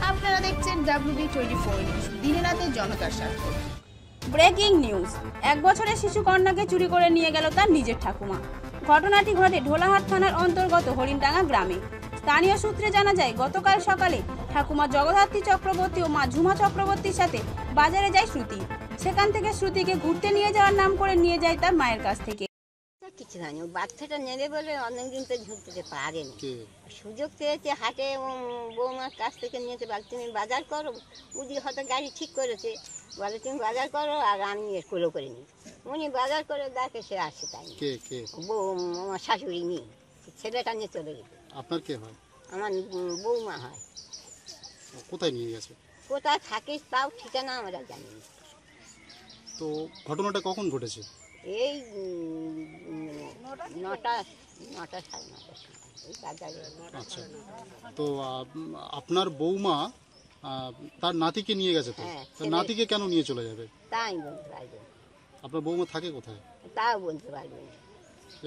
আপনারা দেখছেন WB24 news, দিনে রাতে জনতার স্বার্থে। ব্রেকিং নিউজ, 1 বছরের শিশু কন্যাকে চুরি করে নিয়ে গেল তার নিজের ঠাকুমা। ঘটনাটি ঘটে ঢোলাহাট থানার অন্তর্গত হরিণডাঙ্গা গ্রামে। স্থানীয় সূত্রে জানা যায়, গতকাল সকালে ঠাকুমা জগদ্ধাত্রী চক্রবর্তী ও মা ঝুমা চক্রবর্তীর সাথে বাজারে যায় শ্রুতি। সেখান থেকে শ্রুতিকে ঘুরতে নিয়ে যাওয়ার নাম করে নিয়ে যায় তার মায়ের কাছ থেকে। কিছু জানি, বাচ্চাটা নেবে বলে অনেকদিন তো ঢুকতে পারেনি, সুযোগ পেয়েছে হাটে বৌমার কাছ থেকে নিয়েছে। বলে তুমি বাজার করো, উনি হয়তো গাড়ি ঠিক করেছে, বলে তুমি বাজার করো আর আমি কোলো করে নিই। উনি বাজার করে দেখে সে আসে, তাই বউ আমার শাশুড়ি নিয়ে ছেলেটা নিয়ে চলে গেছে। আপনার কে হয়? আমার বৌমা হয়। কোথায় নিয়ে গেছে? কোথায় থাকে তাও ঠিকানা আমরা জানি না। তো ঘটনাটা কখন ঘটেছে? এই 9টা 9:30 এই বাজারে। আচ্ছা, তো আপনার বৌমা তার নাতিকে নিয়ে গেছে, তো তার নাতিকে কেন নিয়ে চলে যাবে? তাই বলতে পারবো। আপনার বৌমা থাকে কোথায়? তাও বলতে পারবো না।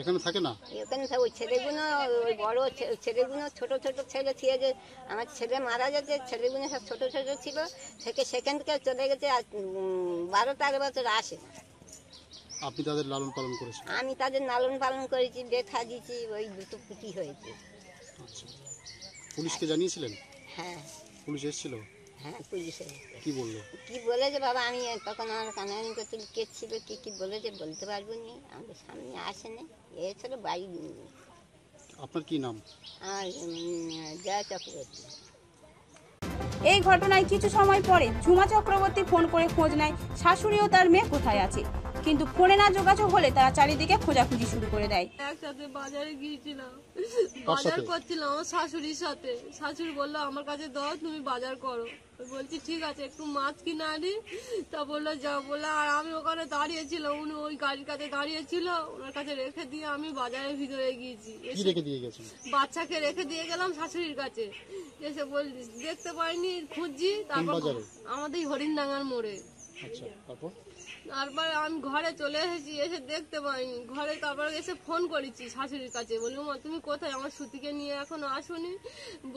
এখানে থাকে না? এখানে ওই ছেলেগুলো, ওই বড় ছেলেগুলো, ছোট ছোট ছেলে ছিল, যে আমার ছেলে মারা গেছে, ছেলেগুলো সব ছোট ছোট ছিল, থেকে সেখান থেকে চলে গেছে। আর 12-13 বছর আসে না। আপনি তাদের লালন পালন করেছেন? আমি তাদের লালন পালন করেছি, দেখা দিয়েছি, ওই দুটো পুঁটি হয়েছে। আচ্ছা, পুলিশকে জানিয়েছিলেন? হ্যাঁ। পুলিশ এসেছিল? হ্যাঁ, পুলিশ এসেছে। কি বললো? কি বলেছে বাবা, আমি তখন আমার কানাকানি করতে কে ছিল, কি বলেছে বলতে পারবো নি, আমাদের সামনে আসেনি। এ ছিল বাড়ি। আপনার কি নাম? আমার জয়া চক্রবর্তী। এই ঘটনায় কিছু সময় পরে ঝুমা চক্রবর্তী ফোন করে খোঁজ নেয় শাশুড়ি ও তার মেয়ে কোথায় আছে, কিন্তু ফোনে না যোগাযোগ হলে তারা চারিদিকে খোঁজাখুঁজি শুরু করে দেয়। একসাথে বাজারে গিয়েছিলাম, বাজার করছিলাম আমার শাশুড়ির সাথে। শাশুড়ি বললো আমার কাছে দাও, তুমি বাজার করো। বলছি ঠিক আছে, একটু মাছ কিনে আনি। তা বললো যাও বলে, আর আমি ওখানে দাঁড়িয়েছিলাম, উনি ওই গাড়ির কাছে দাঁড়িয়েছিল, ওনার কাছে রেখে দিয়ে আমি বাজারের ভিতরে গিয়েছি। বাচ্চাকে রেখে দিয়ে গেলাম শাশুড়ির কাছে। এসে বল দেখতে পাইনি, খুঁজছি। তারপর আমাদের হরিণডাঙ্গার মোড়ে। তারপরে আমি ঘরে চলে এসেছি, এসে দেখতে পাইনি ঘরে। তারপর এসে ফোন করেছি শাশুড়ির কাছে, বলি মা তুমি কোথায়, আমার শ্রুতিকে নিয়ে এখনো আসোনি।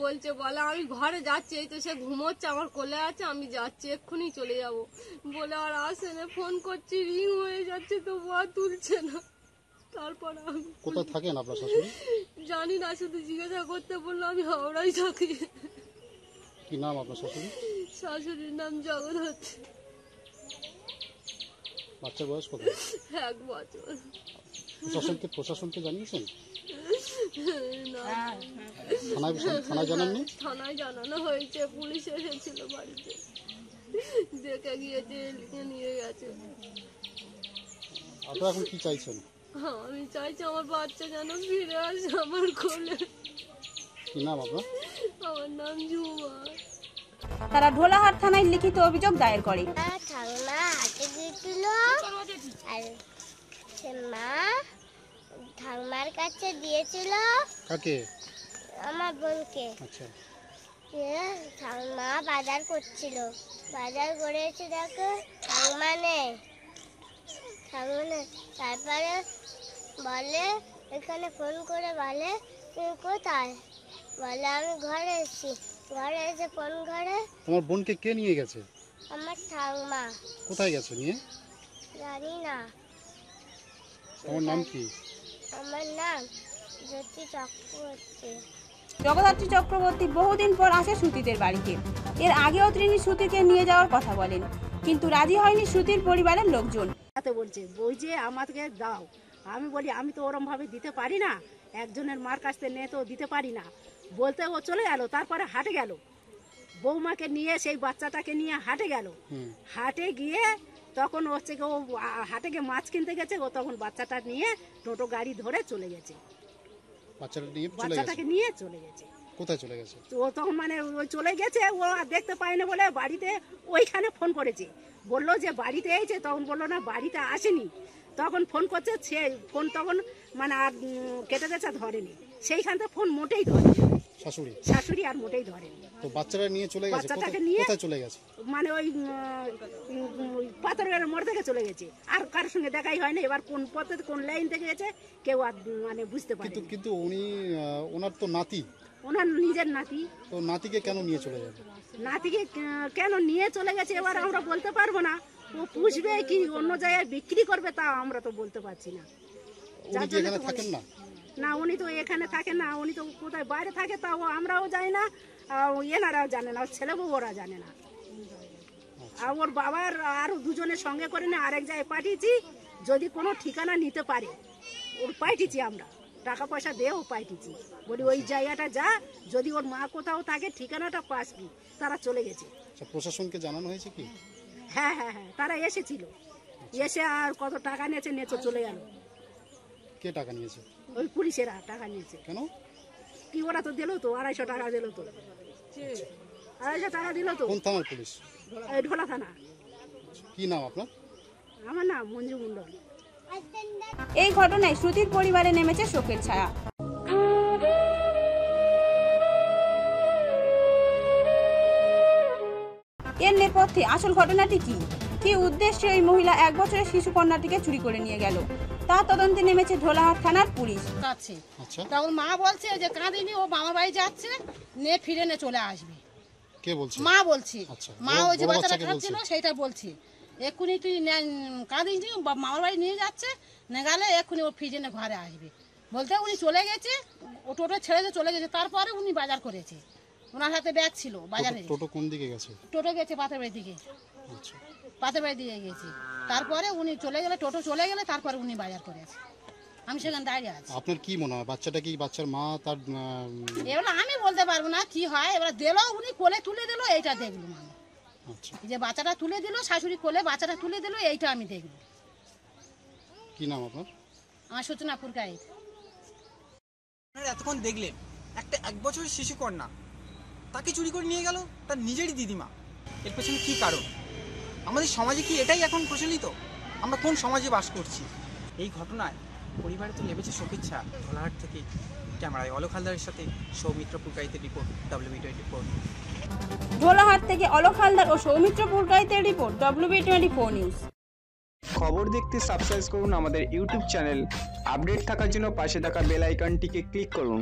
বলছে বলে আমি ঘরে যাচ্ছি, এই তো সে ঘুমোচ্ছে, আমার কোলে আছে, আমি যাচ্ছি, এক্ষুনি চলে যাব বলে আর আসে না। ফোন করছি, রিং হয়ে যাচ্ছে, তো আর তুলছে না। তারপর আমি কোথায় থাকেন আপনার শাশুড়ি? জানি না, শুধু জিজ্ঞাসা করতে বললো আমি হাওড়ায় থাকি। কি নাম আপনার শাশুড়ি? শাশুড়ির নাম জগদ্ধাত্রী। বাচ্চার বয়স কত? 1 বছর। প্রশাসনকে জানিয়েছেন? থানায় জানাননি? থানায় জানানো হয়েছে, পুলিশ এসেছিল বাড়িতে, দেখে গিয়েছে, লিখে নিয়ে গেছে। আপনারা এখন কি চাইছেন? আমি চাইছি আমার বাচ্চা যেন ফিরে আসে আমার কোলে। কি নাম আপনার? আমার নাম ঝুমা। তারা ঢোলাহাট থানায় লিখিত অভিযোগ দায়ের করে। ঠাকুমার কাছে দিয়েছিল। কাকে? আমার বোনকে। আচ্ছা। ঠাকুমা বাজার করছিল, বাজার করে এসে দেখো ঠাকুমা নেই। তারপরে বলে, এখানে ফোন করে বলে তুমি কোথায়, বলে আমি ঘরে এসেছি। ঘরে এসে ফোন করে। তোমার বোনকে কে নিয়ে গেছে? আমার ঠাকুমা। কোথায় গেছে নিয়ে? জানি না। তোমার নাম কি? আমার নাম জ্যোতি চক্রবর্তী। জগদ্ধাত্রী চক্রবর্তী বহুদিন পর আসে শ্রুতিদের বাড়িতে। এর আগেও তিনি শ্রুতিকে নিয়ে যাওয়ার কথা বলেন, কিন্তু রাজি হয়নি শ্রুতির পরিবারের লোকজন। বলছে বই যে আমাকে দাও। আমি বলি আমি তো ওরম ভাবে দিতে পারি না, একজনের মার কাছ থেকে নিয়ে তো দিতে পারি না। বলতে ও চলে গেল। তারপরে হাটে গেল, বৌমাকে নিয়ে সেই বাচ্চাটাকে নিয়ে হাটে গেল। হাটে গিয়ে তখন হচ্ছে ও হাটে গিয়ে মাছ কিনতে গেছে, ও তখন বাচ্চাটা নিয়ে টোটো গাড়ি ধরে চলে গেছে। বাচ্চাটাকে নিয়ে চলে গেছে। কোথায় চলে গেছে? ও তখন মানে ওই চলে গেছে, ও আর দেখতে পায়নি বলে বাড়িতে ওইখানে ফোন করেছে, বললো যে বাড়িতে এসেছে। তখন বললো না বাড়িতে আসেনি। তখন ফোন করছে, সে ফোন তখন মানে আর কেটে গেছে, ধরেনি। সেইখান থেকে ফোন মোটেই ধরেনি। শাশুড়ি আর মোটেই ধরেনি। তো বাচ্চারা নিয়ে চলে গেছে, বাচ্চাটাকে নিয়ে কোথায় চলে গেছে? মানে ওই পাথরের মোড় থেকে চলে গেছে, আর কারোর সঙ্গে দেখাই হয় না। এবার কোন পথে কোন লাইন থেকে গেছে কেউ আর মানে বুঝতে পারে। কিন্তু উনি ওনার তো নাতি, ওনার নিজের নাতি, তো নাতিকে কেন নিয়ে চলে যাবে? নাতিকে কেন নিয়ে চলে গেছে এবার আমরা বলতে পারবো না। ও পুষবে কি অন্য জায়গায় বিক্রি করবে তা আমরা তো বলতে পারছি না। উনি কি এখানে থাকেন না? না, উনি তো এখানে থাকে না, উনি তো কোথায় বাইরে থাকে, তাও আমরাও জানি না, এনারাও জানে না, ওর ছেলে বউ ওরা জানে না। আর ওর বাবার আরো দুজনের সঙ্গে করে না আরেক জায়গায় পাঠিয়েছি, যদি কোনো ঠিকানা নিতে পারে ওর পাঠিয়েছি, আমরা টাকা পয়সা দিয়েও পাঠিয়েছি, বলি ওই জায়গাটা যা, যদি ওর মা কোথাও থাকে ঠিকানাটা পাস কি। তারা চলে গেছে। প্রশাসনকে জানানো হয়েছে কি? হ্যাঁ, তারা এসেছিল, এসে আর কত টাকা নিয়েছে চলে গেল। কে টাকা নিয়েছে? ওই পুলিশেরা টাকা নিয়েছে। কেন কি ওরা তো দিল তো 250 টাকা দিল তো, 250 টাকা দিল তো। কোন থানার পুলিশ? এই ঢোলা থানা। কি নাম আপনার? আমার নাম মঞ্জু মণ্ডল। এই ঘটনায় শ্রুতির পরিবারে নেমেছে শোকের ছায়া। এর নেপথ্যে আসল ঘটনাটি কি উদ্দেশ্যে এই মহিলা 1 বছরের শিশু কন্যাটিকে চুরি করে নিয়ে গেল, তা তদন্তে নেমেছে ঢোলাহাট থানার পুলিশ। তখন মা বলছে যে কাঁদিনি, ও মামার বাড়ি যাচ্ছে, নিয়ে ফিরে নিয়ে চলে আসবে। কে বলছে? মা বলছি। মা ওই যে বাচ্চাটা বাচ্চাকে খাচ্ছিল সেটা বলছি, এক্ষুনি তুই কাঁদিনি, মামার বাড়ি নিয়ে যাচ্ছে, নিয়ে গেলে এক্ষুনি ও ফিরে নিয়ে ঘরে আসবে বলতে উনি চলে গেছে। ও টোটো ছেড়ে চলে গেছে, তারপরে উনি বাজার করেছে, ওনার হাতে ব্যাগ ছিল বাজারে। টোটো কোন দিকে গেছে? টোটো গেছে পাথর বাড়ির দিকে, পাথর বাড়ির দিকে গেছে, তারপরে উনি চলে গেলে, টোটো চলে গেলে তারপরে উনি বাজার করেছে। আমি সেখানে দাঁড়িয়ে আছি। আপনার কি মনে হয় বাচ্চাটা কি বাচ্চার মা তার? এবার আমি বলতে পারবো না কি হয়, এবার দিল উনি কোলে তুলে দিল, এইটা দেখলাম আমি। যে বাচ্চাটা তুলে দিল, শাশুড়ি কোলে বাচ্চাটা তুলে দিল, এইটা আমি দেখব। কি নাম আপনার? আমার সূচনা পুরকাই। আপনারা এতক্ষণ দেখলেন একটা 1 বছরের শিশু কন্যা, তাকে চুরি করে নিয়ে গেল তার নিজেরই দিদিমা। এর পেছনে কি কারণ? আমাদের সমাজে কি এটাই এখন প্রচলিত? আমরা কোন সমাজে বাস করছি? এই ঘটনায় পরিবারে তো নেমেছে শোকের ছায়া। ঢোলাহাট থেকে ক্যামেরায় অলোক হালদারের সাথে সৌমিত্র পুরকাইতের রিপোর্ট, WB24। ঢোলাহাট থেকে অলোক হালদার ও সৌমিত্র পুরকাইতের রিপোর্ট, WB24 নিউজ। খবর দেখতে সাবস্ক্রাইব করুন আমাদের ইউটিউব চ্যানেল। আপডেট থাকার জন্য পাশে থাকা বেল আইকনটিকে ক্লিক করুন।